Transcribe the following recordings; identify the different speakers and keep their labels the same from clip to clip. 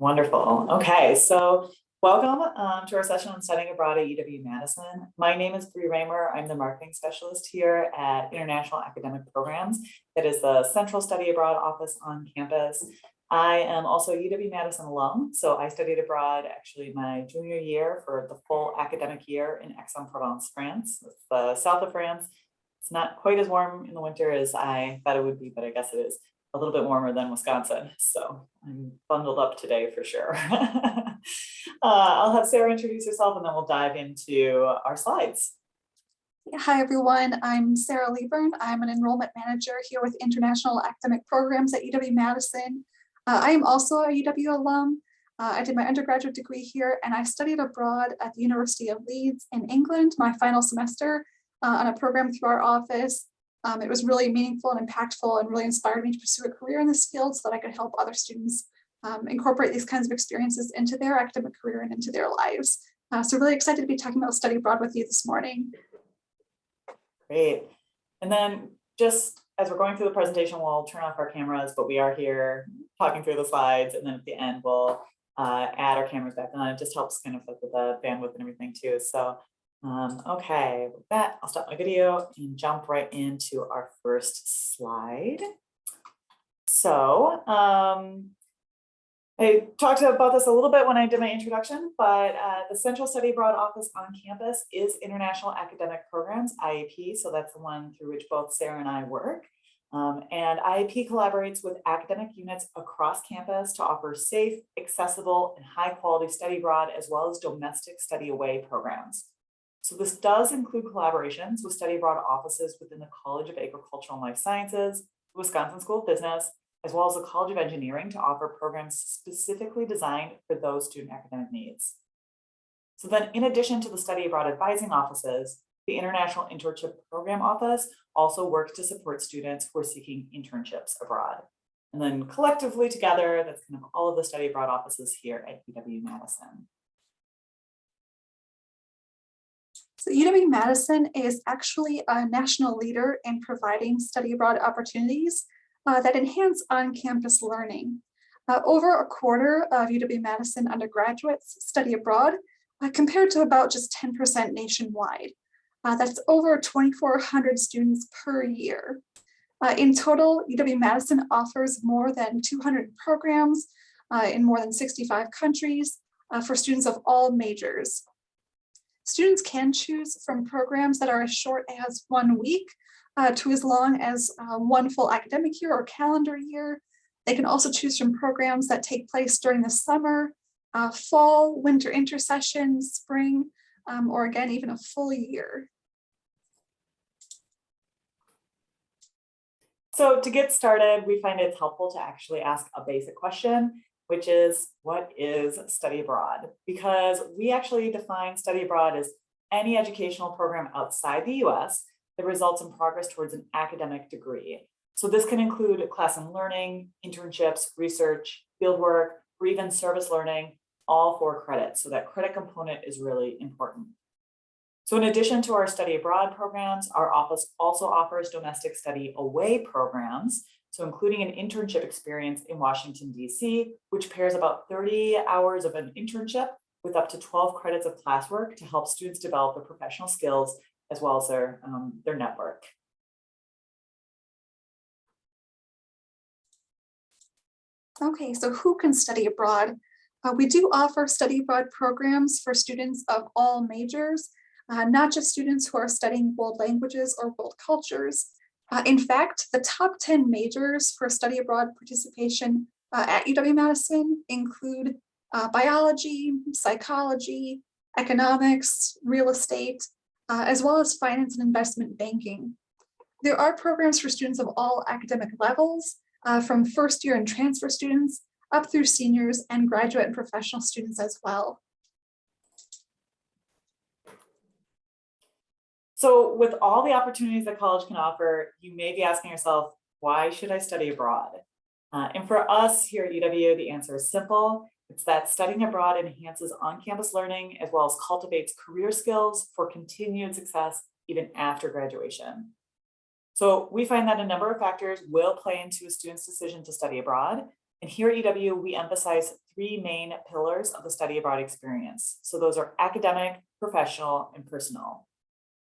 Speaker 1: Wonderful. Okay, so welcome to our session on studying abroad at UW-Madison. My name is Bree Raymer. I'm the marketing specialist here at International Academic Programs. That is the central study abroad office on campus. I am also a UW-Madison alum, so I studied abroad actually my junior year for the full academic year in Aix-en-Provence, France. It's the south of France. It's not quite as warm in the winter as I thought it would be, but I guess it is a little bit warmer than Wisconsin. So I'm bundled up today for sure. I'll have Sarah introduce herself and then we'll dive into our slides.
Speaker 2: Hi, everyone. I'm Sarah Lieburn. I'm an enrollment manager here with International Academic Programs at UW-Madison. I am also a UW alum. I did my undergraduate degree here and I studied abroad at the University of Leeds in England, my final semester on a program through our office. It was really meaningful and impactful and really inspired me to pursue a career in this field so that I could help other students incorporate these kinds of experiences into their academic career and into their lives. So really excited to be talking about study abroad with you this morning.
Speaker 1: Great. And then just as we're going through the presentation, we'll turn off our cameras, but we are here talking through the slides. And then at the end, we'll add our cameras back on. It just helps kind of with the bandwidth and everything too. So okay, with that, I'll stop my video and jump right into our first slide. So I talked about this a little bit when I did my introduction, but the Central Study Abroad Office on campus is International Academic Programs, IAP. So that's the one through which both Sarah and I work. And IAP collaborates with academic units across campus to offer safe, accessible, and high quality study abroad, as well as domestic study away programs. So this does include collaborations with study abroad offices within the College of Agricultural and Life Sciences, the Wisconsin School of Business, as well as the College of Engineering to offer programs specifically designed for those student academic needs. So then in addition to the study abroad advising offices, the International Internship Program Office also works to support students who are seeking internships abroad. And then collectively together, that's kind of all of the study abroad offices here at UW-Madison.
Speaker 2: So UW-Madison is actually a national leader in providing study abroad opportunities that enhance on-campus learning. Over a quarter of UW-Madison undergraduates study abroad, compared to about just 10% nationwide. That's over 2,400 students per year. In total, UW-Madison offers more than 200 programs in more than 65 countries for students of all majors. Students can choose from programs that are as short as 1 week to as long as one full academic year or calendar year. They can also choose from programs that take place during the summer, fall, winter intersession, spring, or again, even a full year.
Speaker 1: So to get started, we find it's helpful to actually ask a basic question, which is, what is study abroad? Because we actually define study abroad as any educational program outside the US that results in progress towards an academic degree. So this can include class and learning, internships, research, fieldwork, or even service learning, all for credit. So that credit component is really important. So in addition to our study abroad programs, our office also offers domestic study away programs. So including an internship experience in Washington, DC, which pairs about 30 hours of an internship with up to 12 credits of classwork to help students develop their professional skills as well as their network.
Speaker 2: Okay, so who can study abroad? We do offer study abroad programs for students of all majors, not just students who are studying world languages or world cultures. In fact, the top 10 majors for study abroad participation at UW-Madison include biology, psychology, economics, real estate, as well as finance and investment banking. There are programs for students of all academic levels, from first year and transfer students up through seniors and graduate and professional students as well.
Speaker 1: So with all the opportunities that college can offer, you may be asking yourself, why should I study abroad? And for us here at UW, the answer is simple. It's that studying abroad enhances on-campus learning as well as cultivates career skills for continued success even after graduation. So we find that a number of factors will play into a student's decision to study abroad. And here at UW, we emphasize three main pillars of the study abroad experience. So those are academic, professional, and personal.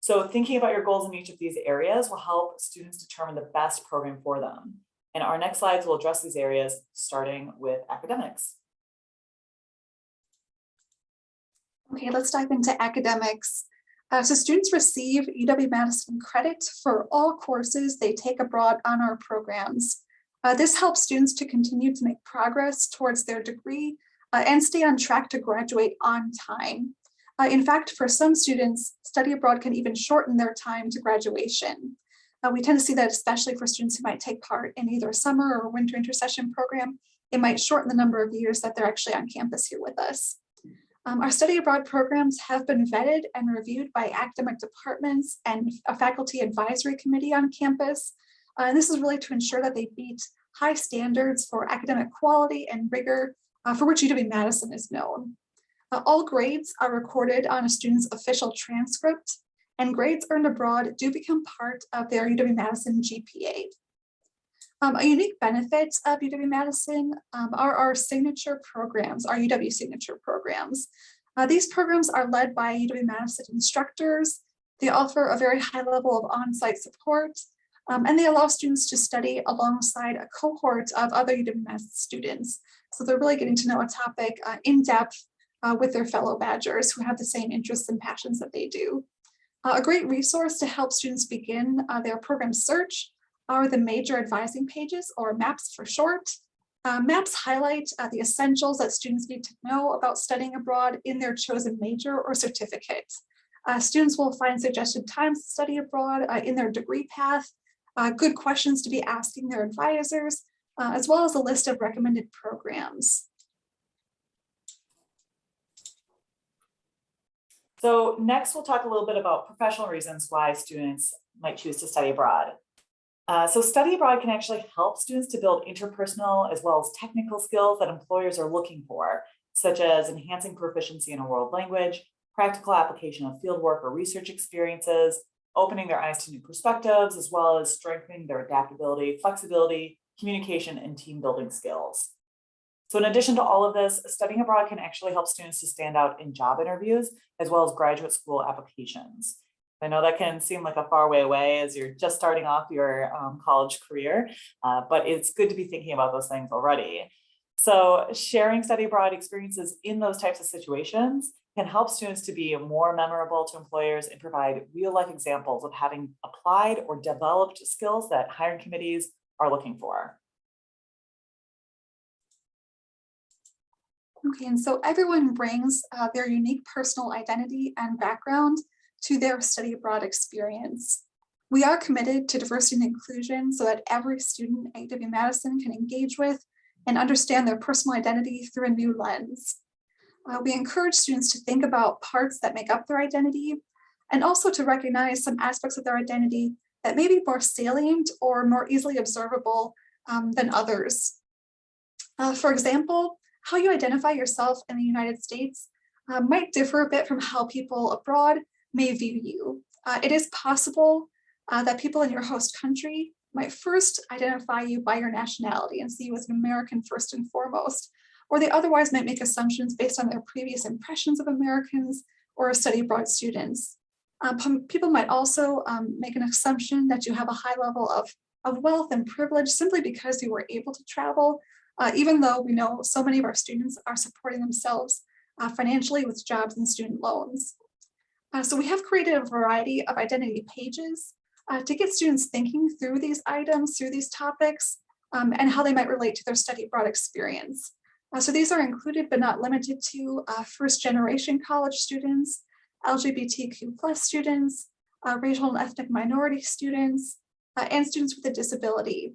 Speaker 1: So thinking about your goals in each of these areas will help students determine the best program for them. And our next slides will address these areas, starting with academics.
Speaker 2: Okay, let's dive into academics. So students receive UW-Madison credit for all courses they take abroad on our programs. This helps students to continue to make progress towards their degree and stay on track to graduate on time. In fact, for some students, study abroad can even shorten their time to graduation. We tend to see that especially for students who might take part in either a summer or winter intersession program, it might shorten the number of years that they're actually on campus here with us. Our study abroad programs have been vetted and reviewed by academic departments and a faculty advisory committee on campus. And this is really to ensure that they meet high standards for academic quality and rigor for which UW-Madison is known. All grades are recorded on a student's official transcript, and grades earned abroad do become part of their UW-Madison GPA. A unique benefit of UW-Madison are our signature programs, our UW signature programs. These programs are led by UW-Madison instructors. They offer a very high level of on-site support, and they allow students to study alongside a cohort of other UW-Madison students. So they're really getting to know a topic in depth with their fellow Badgers who have the same interests and passions that they do. A great resource to help students begin their program search are the major advising pages, or MAPs for short. MAPs highlight the essentials that students need to know about studying abroad in their chosen major or certificate. Students will find suggested times to study abroad in their degree path, good questions to be asking their advisors, as well as a list of recommended programs.
Speaker 1: So next, we'll talk a little bit about professional reasons why students might choose to study abroad. So study abroad can actually help students to build interpersonal as well as technical skills that employers are looking for, such as enhancing proficiency in a world language, practical application of fieldwork or research experiences, opening their eyes to new perspectives, as well as strengthening their adaptability, flexibility, communication, and team building skills. So in addition to all of this, studying abroad can actually help students to stand out in job interviews, as well as graduate school applications. I know that can seem like a far way away as you're just starting off your college career, but it's good to be thinking about those things already. So sharing study abroad experiences in those types of situations can help students to be more memorable to employers and provide real-life examples of having applied or developed skills that hiring committees are looking for.
Speaker 2: Okay, and so everyone brings their unique personal identity and background to their study abroad experience. We are committed to diversity and inclusion so that every student at UW-Madison can engage with and understand their personal identity through a new lens. We encourage students to think about parts that make up their identity and also to recognize some aspects of their identity that may be more salient or more easily observable than others. For example, how you identify yourself in the United States might differ a bit from how people abroad may view you. It is possible that people in your host country might first identify you by your nationality and see you as an American first and foremost, or they otherwise might make assumptions based on their previous impressions of Americans or study abroad students. People might also make an assumption that you have a high level of wealth and privilege simply because you were able to travel, even though we know so many of our students are supporting themselves financially with jobs and student loans. So we have created a variety of identity pages to get students thinking through these items, through these topics, and how they might relate to their study abroad experience. So these are included but not limited to first generation college students, LGBTQ+ students, racial and ethnic minority students, and students with a disability.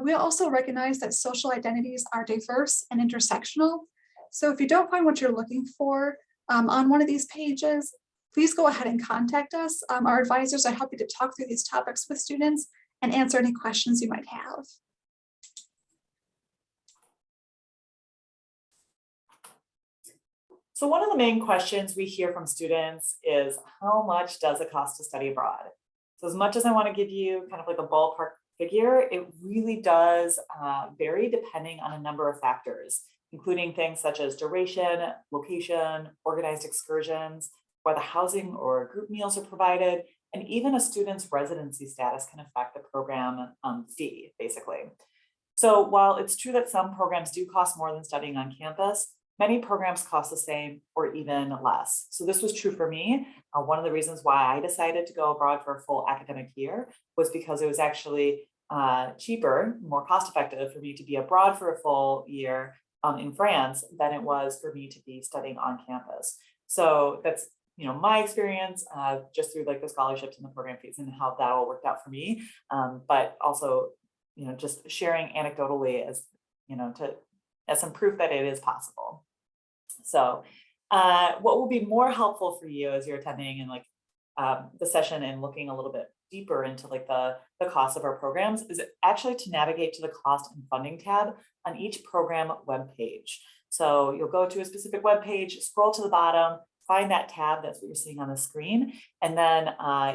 Speaker 2: We also recognize that social identities are diverse and intersectional. So if you don't find what you're looking for on one of these pages, please go ahead and contact us. Our advisors are happy to talk through these topics with students and answer any questions you might have.
Speaker 1: So one of the main questions we hear from students is, how much does it cost to study abroad? So as much as I want to give you kind of like a ballpark figure, it really does vary depending on a number of factors, including things such as duration, location, organized excursions, whether housing or group meals are provided, and even a student's residency status can affect the program fee, basically. So while it's true that some programs do cost more than studying on campus, many programs cost the same or even less. So this was true for me. One of the reasons why I decided to go abroad for a full academic year was because it was actually cheaper, more cost effective for me to be abroad for a full year in France than it was for me to be studying on campus. So that's my experience just through like the scholarships and the program fees and how that all worked out for me. But also, just sharing anecdotally as as some proof that it is possible. So what will be more helpful for you as you're attending and like the session and looking a little bit deeper into like the cost of our programs is actually to navigate to the cost and funding tab on each program webpage. So you'll go to a specific webpage, scroll to the bottom, find that tab, that's what you're seeing on the screen, and then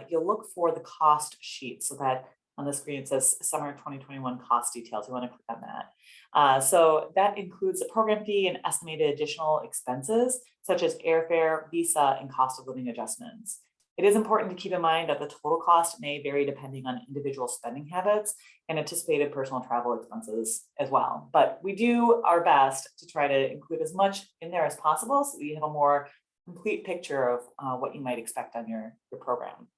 Speaker 1: you'll look for the cost sheet. So that on the screen it says Summer 2021 cost details. You want to click on that. So that includes the program fee and estimated additional expenses, such as airfare, visa, and cost of living adjustments. It is important to keep in mind that the total cost may vary depending on individual spending habits and anticipated personal travel expenses as well. But we do our best to try to include as much in there as possible so that you have a more complete picture of what you might expect on your program.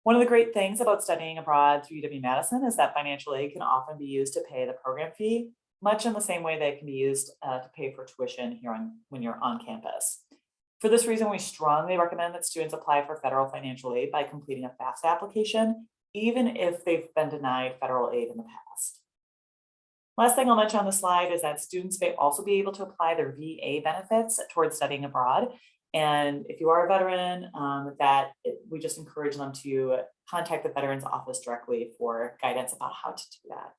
Speaker 1: One of the great things about studying abroad through UW-Madison is that financial aid can often be used to pay the program fee, much in the same way that it can be used to pay for tuition here when you're on campus. For this reason, we strongly recommend that students apply for federal financial aid by completing a FAFSA application, even if they've been denied federal aid in the past. Last thing I'll mention on the slide is that students may also be able to apply their VA benefits towards studying abroad. And if you are a veteran, we just encourage them to contact the Veterans Office directly for guidance about how to do that.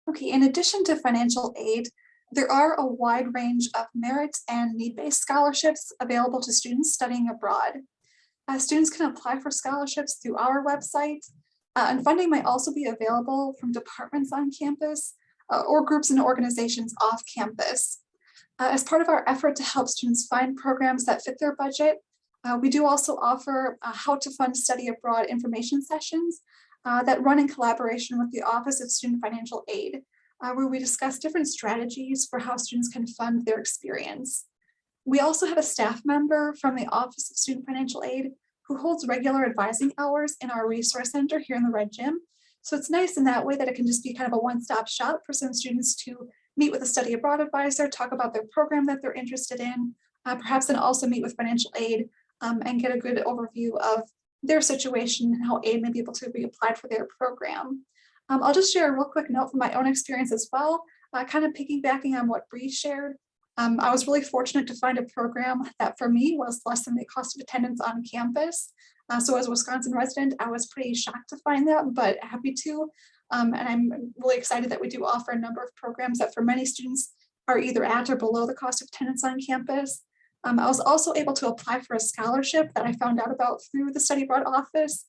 Speaker 2: Okay, in addition to financial aid, there are a wide range of merit and need-based scholarships available to students studying abroad. Students can apply for scholarships through our website, and funding might also be available from departments on campus or groups and organizations off campus. As part of our effort to help students find programs that fit their budget, we do also offer how to fund study abroad information sessions that run in collaboration with the Office of Student Financial Aid, where we discuss different strategies for how students can fund their experience. We also have a staff member from the Office of Student Financial Aid who holds regular advising hours in our resource center here in the Red Gym. So it's nice in that way that it can just be kind of a one-stop shop for some students to meet with a study abroad advisor, talk about their program that they're interested in, perhaps then also meet with financial aid and get a good overview of their situation and how aid may be able to be applied for their program. I'll just share a real quick note from my own experience as well, kind of piggybacking on what Bree shared. I was really fortunate to find a program that for me was less than the cost of attendance on campus. So as a Wisconsin resident, I was pretty shocked to find that, but happy to. And I'm really excited that we do offer a number of programs that for many students are either at or below the cost of attendance on campus. I was also able to apply for a scholarship that I found out about through the study abroad office.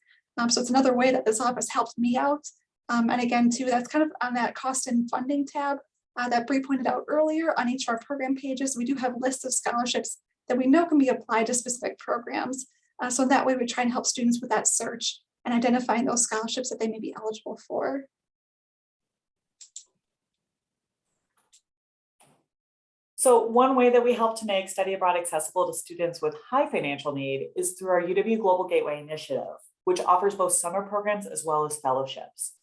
Speaker 2: So it's another way that this office helped me out. And again, too, that's kind of on that cost and funding tab that Bree pointed out earlier. On each of our program pages, we do have lists of scholarships that we know can be applied to specific programs. So that way we try and help students with that search and identifying those scholarships that they may be eligible for.
Speaker 1: So one way that we help to make study abroad accessible to students with high financial need is through our UW Global Gateway Initiative, which offers both summer programs as well as fellowships.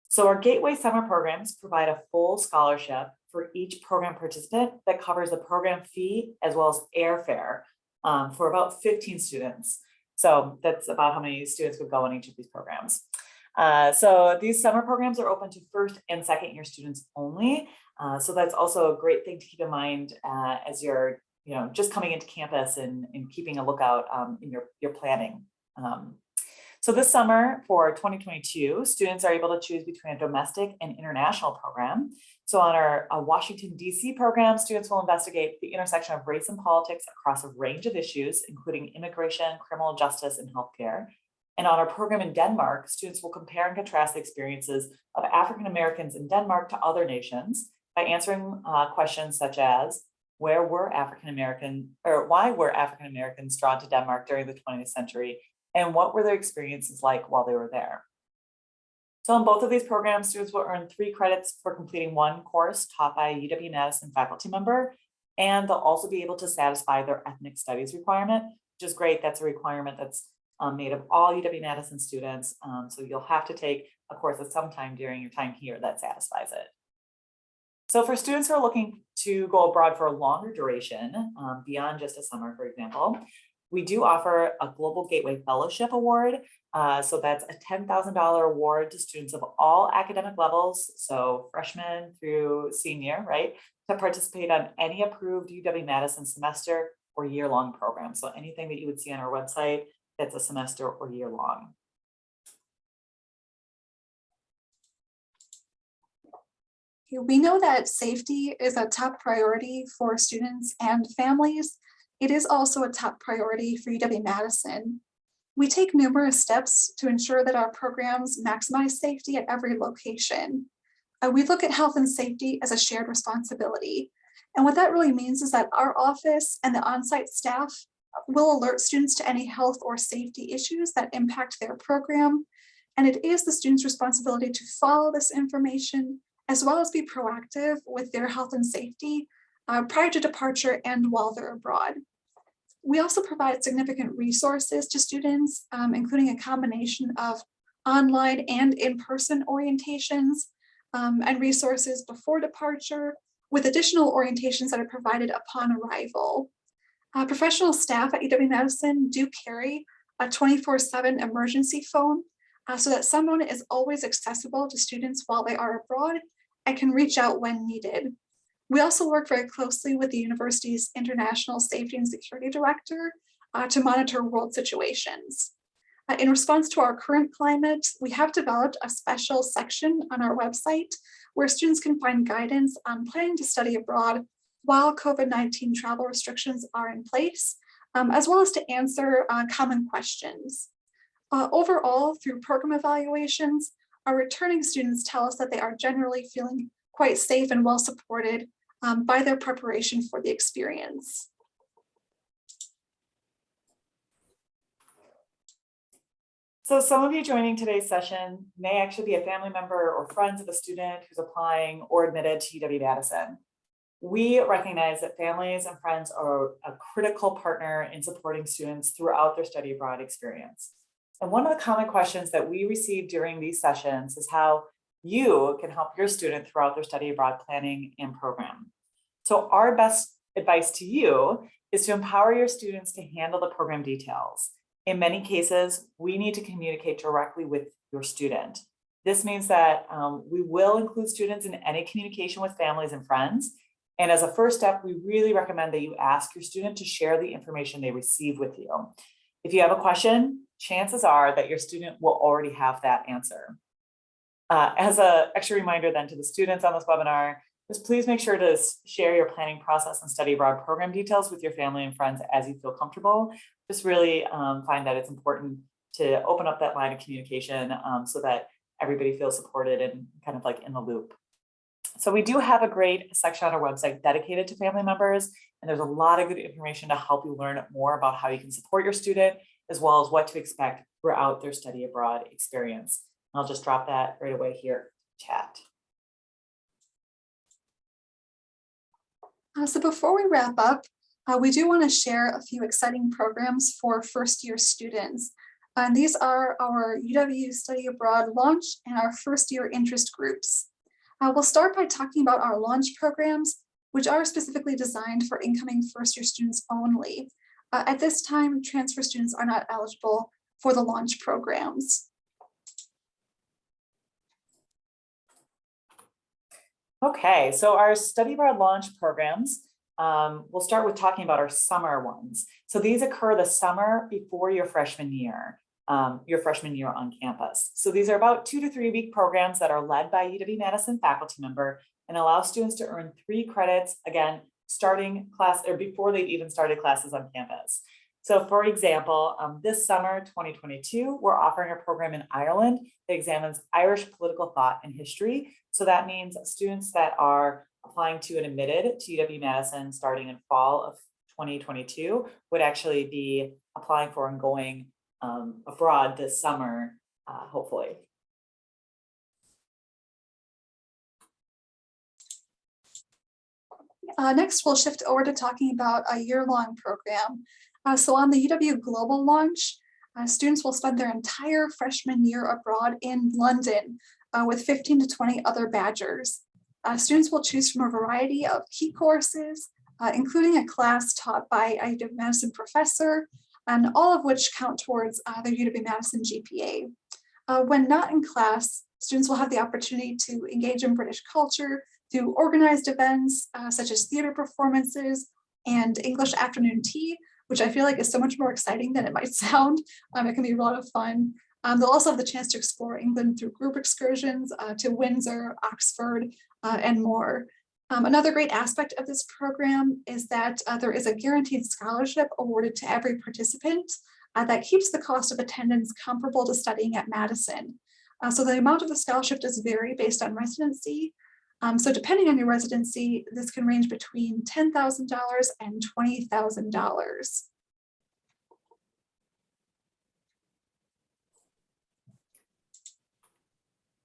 Speaker 1: So our Gateway summer programs provide a full scholarship for each program participant that covers the program fee as well as airfare for about 15 students. So that's about how many students would go in each of these programs. So these summer programs are open to first and second year students only. So that's also a great thing to keep in mind as you're just coming into campus and keeping a lookout in your planning. So this summer for 2022, students are able to choose between a domestic and international program. So on our Washington, D.C. program, students will investigate the intersection of race and politics across a range of issues, including immigration, criminal justice, and healthcare. And on our program in Denmark, students will compare and contrast the experiences of African Americans in Denmark to other nations by answering questions such as, why were African Americans drawn to Denmark during the 20th century? And what were their experiences like while they were there? So in both of these programs, students will earn 3 credits for completing one course taught by a UW-Madison faculty member, and they'll also be able to satisfy their ethnic studies requirement, which is great. That's a requirement that's made of all UW-Madison students. So you'll have to take a course at some time during your time here that satisfies it. So for students who are looking to go abroad for a longer duration, beyond just a summer, for example, we do offer a Global Gateway Fellowship Award. So that's a $10,000 award to students of all academic levels, so freshman through senior, right, to participate on any approved UW-Madison semester or year-long program. So anything that you would see on our website that's a semester or year-long.
Speaker 2: We know that safety is a top priority for students and families. It is also a top priority for UW-Madison. We take numerous steps to ensure that our programs maximize safety at every location. We look at health and safety as a shared responsibility. And what that really means is that our office and the on-site staff will alert students to any health or safety issues that impact their program. And it is the student's responsibility to follow this information as well as be proactive with their health and safety prior to departure and while they're abroad. We also provide significant resources to students, including a combination of online and in-person orientations and resources before departure, with additional orientations that are provided upon arrival. Professional staff at UW-Madison do carry a 24/7 emergency phone so that someone is always accessible to students while they are abroad and can reach out when needed. We also work very closely with the university's International Safety and Security Director to monitor world situations. In response to our current climate, we have developed a special section on our website where students can find guidance on planning to study abroad while COVID-19 travel restrictions are in place, as well as to answer common questions. Overall, through program evaluations, our returning students tell us that they are generally feeling quite safe and well supported by their preparation for the experience.
Speaker 1: So some of you joining today's session may actually be a family member or friends of a student who's applying or admitted to UW-Madison. We recognize that families and friends are a critical partner in supporting students throughout their study abroad experience. And one of the common questions that we receive during these sessions is how you can help your student throughout their study abroad planning and program. So our best advice to you is to empower your students to handle the program details. In many cases, we need to communicate directly with your student. This means that we will include students in any communication with families and friends. And as a first step, we really recommend that you ask your student to share the information they receive with you. If you have a question, chances are that your student will already have that answer. As an extra reminder then to the students on this webinar, just please make sure to share your planning process and study abroad program details with your family and friends as you feel comfortable. Just really find that it's important to open up that line of communication so that everybody feels supported and kind of like in the loop. So we do have a great section on our website dedicated to family members, and there's a lot of good information to help you learn more about how you can support your student, as well as what to expect throughout their study abroad experience. I'll just drop that right away here in chat.
Speaker 2: So before we wrap up, we do want to share a few exciting programs for first-year students. And these are our UW Study Abroad Launch and our first-year interest groups. We'll start by talking about our launch programs, which are specifically designed for incoming first-year students only. At this time, transfer students are not eligible for the launch programs.
Speaker 1: Okay, so our study abroad launch programs, we'll start with talking about our summer ones. So these occur the summer before your freshman year. your freshman year on campus. So these are about 2 to 3 week programs that are led by UW-Madison faculty member and allow students to earn 3 credits, again, starting class or before they've even started classes on campus. So for example, this summer, 2022, we're offering a program in Ireland that examines Irish political thought and history. So that means students that are applying to and admitted to UW-Madison starting in fall of 2022 would actually be applying for and going abroad this summer, hopefully.
Speaker 2: Next, we'll shift over to talking about a year-long program. So on the UW Global launch, students will spend their entire freshman year abroad in London with 15 to 20 other Badgers. Students will choose from a variety of key courses, including a class taught by a UW-Madison professor, and all of which count towards their UW-Madison GPA. When not in class, students will have the opportunity to engage in British culture through organized events such as theater performances and English afternoon tea, which I feel like is so much more exciting than it might sound. It can be a lot of fun. They'll also have the chance to explore England through group excursions to Windsor, Oxford, and more. Another great aspect of this program is that there is a guaranteed scholarship awarded to every participant that keeps the cost of attendance comparable to studying at Madison. So the amount of the scholarship does vary based on residency. So depending on your residency, this can range between $10,000 and $20,000.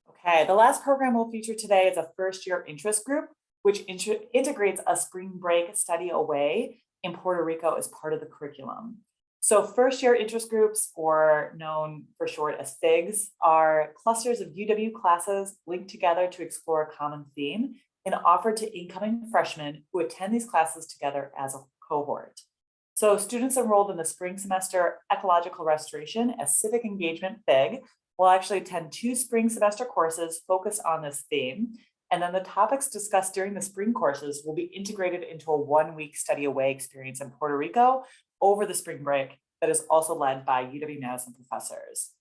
Speaker 1: Okay, the last program we'll feature today is a first year interest group, which integrates a spring break study away in Puerto Rico as part of the curriculum. So first year interest groups, or known for short as FIGs, are clusters of UW classes linked together to explore a common theme and offered to incoming freshmen who attend these classes together as a cohort. So students enrolled in the spring semester Ecological Restoration as Civic Engagement FIG will actually attend 2 spring semester courses focused on this theme. And then the topics discussed during the spring courses will be integrated into a 1-week study away experience in Puerto Rico over the spring break that is also led by UW-Madison professors.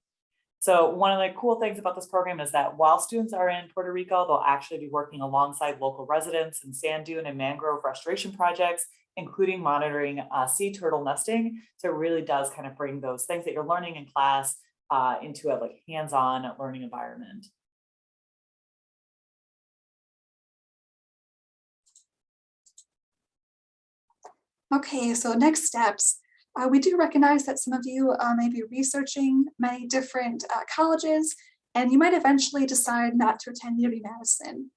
Speaker 1: So one of the cool things about this program is that while students are in Puerto Rico, they'll actually be working alongside local residents in sand dune and mangrove restoration projects, including monitoring sea turtle nesting. So it really does kind of bring those things that you're learning in class into a like hands-on learning environment.
Speaker 2: Okay, so next steps. We do recognize that some of you may be researching many different colleges, and you might eventually decide not to attend UW-Madison.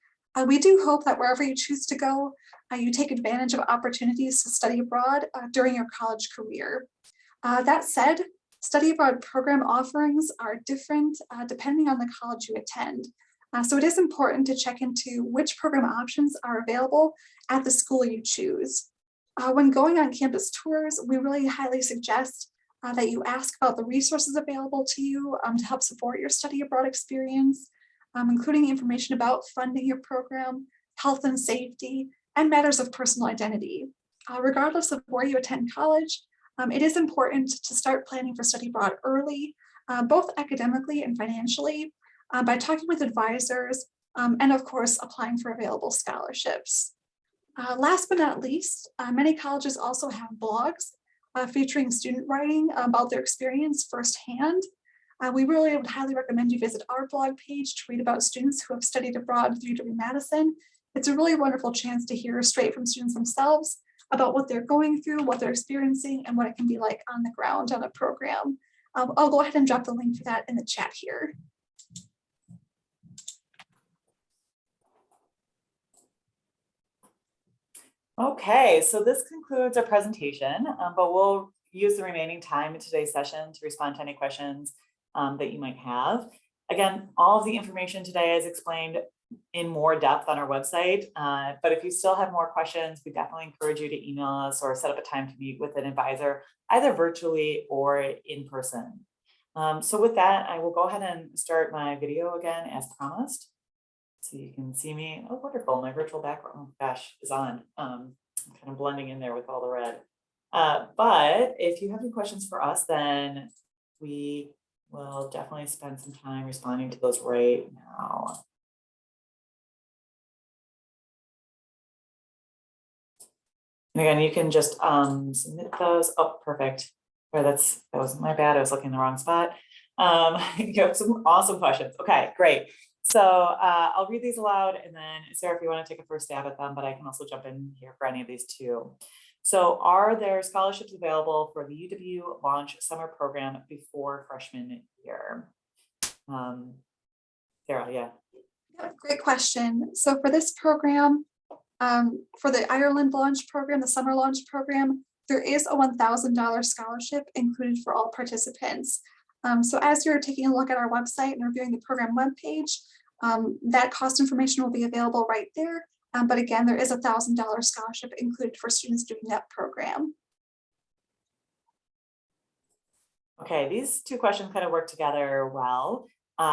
Speaker 2: We do hope that wherever you choose to go, you take advantage of opportunities to study abroad during your college career. That said, study abroad program offerings are different depending on the college you attend. So it is important to check into which program options are available at the school you choose. When going on campus tours, we really highly suggest that you ask about the resources available to you to help support your study abroad experience, including information about funding your program, health and safety, and matters of personal identity. Regardless of where you attend college, it is important to start planning for study abroad early, both academically and financially, by talking with advisors, and of course, applying for available scholarships. Last but not least, many colleges also have blogs featuring student writing about their experience firsthand. We really would highly recommend you visit our blog page to read about students who have studied abroad through UW-Madison. It's a really wonderful chance to hear straight from students themselves about what they're going through, what they're experiencing, and what it can be like on the ground on a program. I'll go ahead and drop the link for that in the chat here.
Speaker 1: Okay, so this concludes our presentation, but we'll use the remaining time in today's session to respond to any questions that you might have. Again, all of the information today is explained in more depth on our website, but if you still have more questions, we definitely encourage you to email us or set up a time to meet with an advisor, either virtually or in person. So with that, I will go ahead and start my video again as promised. So you can see me. Oh, wonderful. My virtual background, oh, gosh, is on. I'm kind of blending in there with all the red. But if you have any questions for us, then we we'll definitely spend some time responding to those right now. And again, you can just submit those. Oh, perfect. Or that was my bad. I was looking in the wrong spot. You have some awesome questions. Okay, great. So I'll read these aloud, and then Sarah, if you want to take a first stab at them, but I can also jump in here for any of these too. So are there scholarships available for the UW Launch Summer Program before freshman year? Sarah, yeah.
Speaker 2: Yeah, great question. So for this program, for the Ireland launch program, the summer launch program, there is a $1,000 scholarship included for all participants. So as you're taking a look at our website and reviewing the program webpage, that cost information will be available right there. But again, there is a $1,000 scholarship included for students doing that program.
Speaker 1: Okay, these two questions kind of work together well.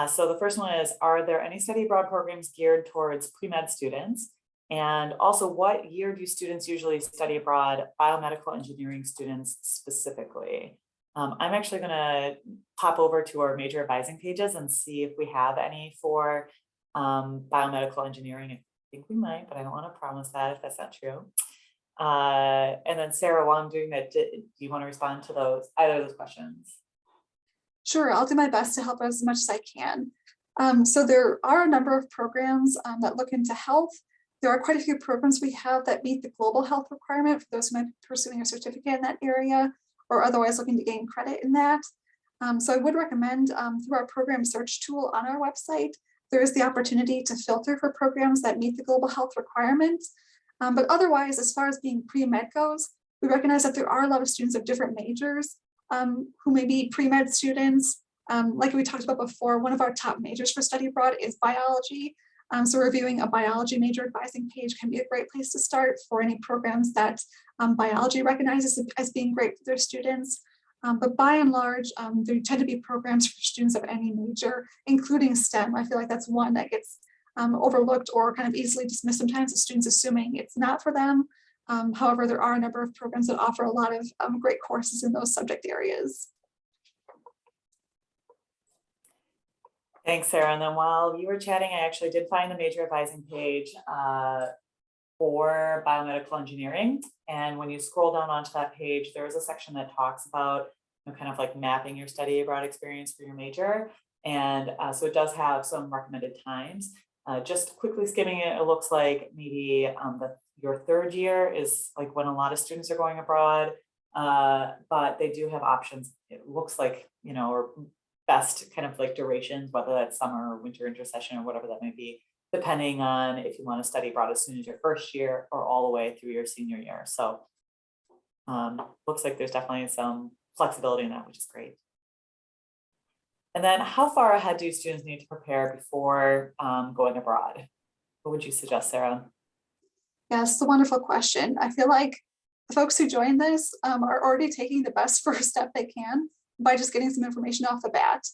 Speaker 1: So the first one is, are there any study abroad programs geared towards pre-med students? And also, what year do students usually study abroad, biomedical engineering students specifically? I'm actually going to pop over to our major advising pages and see if we have any for biomedical engineering. I think we might, but I don't want to promise that if that's not true. And then Sarah, while I'm doing that, do you want to respond to either of those questions?
Speaker 2: Sure, I'll do my best to help as much as I can. So there are a number of programs that look into health. There are quite a few programs we have that meet the global health requirement for those who might be pursuing a certificate in that area or otherwise looking to gain credit in that. So I would recommend through our program search tool on our website, there is the opportunity to filter for programs that meet the global health requirements. But otherwise, as far as being pre-med goes, we recognize that there are a lot of students of different majors who may be pre-med students. Like we talked about before, one of our top majors for study abroad is biology. So reviewing a biology major advising page can be a great place to start for any programs that biology recognizes as being great for their students. But by and large, there tend to be programs for students of any major, including STEM. I feel like that's one that gets overlooked or kind of easily dismissed sometimes as students assuming it's not for them. However, there are a number of programs that offer a lot of great courses in those subject areas.
Speaker 1: Thanks, Sarah. And then while you were chatting, I actually did find the major advising page for biomedical engineering. And when you scroll down onto that page, there's a section that talks about kind of like mapping your study abroad experience for your major. And so it does have some recommended times. Just quickly skimming it, it looks like maybe your third year is like when a lot of students are going abroad, but they do have options. It looks like, or best kind of like durations, whether that's summer or winter intersession or whatever that may be, depending on if you want to study abroad as soon as your first year or all the way through your senior year. So looks like there's definitely some flexibility in that, which is great. And then how far ahead do students need to prepare before going abroad? What would you suggest, Sarah?
Speaker 2: Yes, it's a wonderful question. I feel like the folks who join this are already taking the best first step they can by just getting some information off the bat.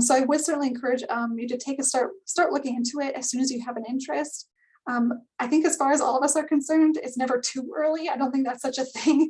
Speaker 2: So I would certainly encourage you to start looking into it as soon as you have an interest. I think as far as all of us are concerned, it's never too early. I don't think that's such a thing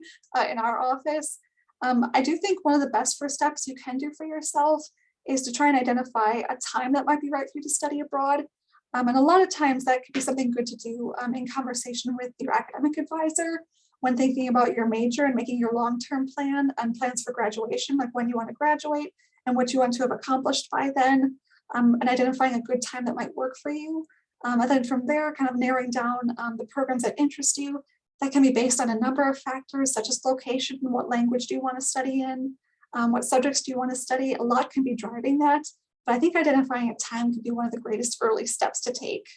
Speaker 2: in our office. I do think one of the best first steps you can do for yourself is to try and identify a time that might be right for you to study abroad. And a lot of times that could be something good to do in conversation with your academic advisor when thinking about your major and making your long-term plan and plans for graduation, like when you want to graduate and what you want to have accomplished by then, and identifying a good time that might work for you. And then from there, kind of narrowing down the programs that interest you. That can be based on a number of factors, such as location, what language do you want to study in, what subjects do you want to study? A lot can be driving that, but I think identifying a time could be one of the greatest early steps to take.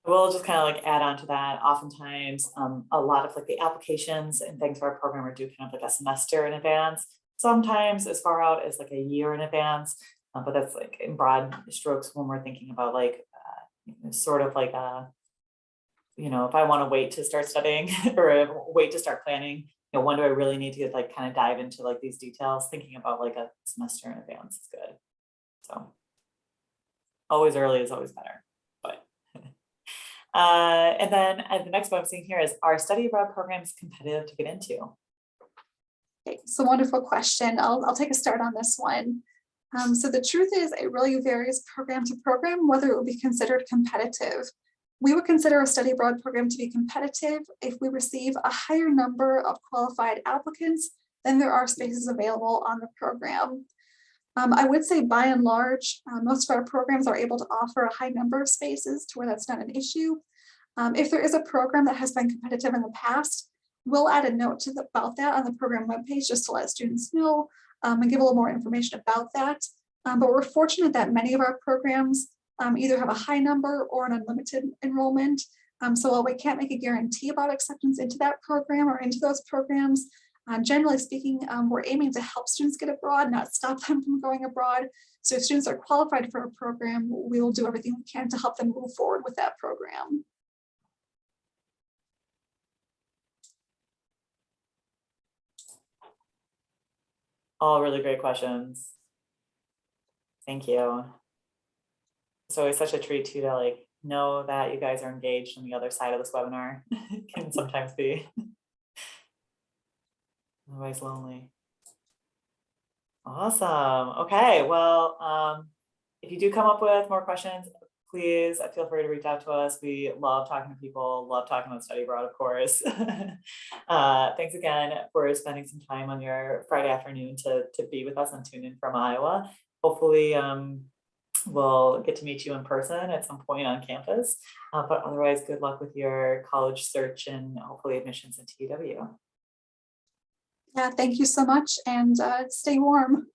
Speaker 1: We'll just kind of like add on to that. Oftentimes, a lot of like the applications and things for our program are due kind of like a semester in advance. Sometimes as far out as like a year in advance, but that's like in broad strokes when we're thinking about like sort of like if I want to wait to start studying or wait to start planning, when do I really need to like kind of dive into like these details? Thinking about like a semester in advance is good. So always early is always better. But and then the next one I'm seeing here is, are study abroad programs competitive to get into?
Speaker 2: Okay, so wonderful question. I'll take a start on this one. So the truth is it really varies program to program whether it would be considered competitive. We would consider a study abroad program to be competitive if we receive a higher number of qualified applicants than there are spaces available on the program. I would say by and large, most of our programs are able to offer a high number of spaces to where that's not an issue. If there is a program that has been competitive in the past, we'll add a note about that on the program webpage just to let students know and give a little more information about that. But we're fortunate that many of our programs either have a high number or an unlimited enrollment. So while we can't make a guarantee about acceptance into that program or into those programs, generally speaking, we're aiming to help students get abroad, not stop them from going abroad. So if students are qualified for a program, we will do everything we can to help them move forward with that program.
Speaker 1: All really great questions. Thank you. It's always such a treat too to like know that you guys are engaged on the other side of this webinar. It can sometimes be otherwise lonely. Awesome. Okay, well, if you do come up with more questions, please feel free to reach out to us. We love talking to people, love talking about study abroad, of course. Thanks again for spending some time on your Friday afternoon to be with us and tune in from Iowa. Hopefully, we'll get to meet you in person at some point on campus. But otherwise, good luck with your college search and hopefully admissions into UW.
Speaker 2: Yeah, thank you so much and stay warm.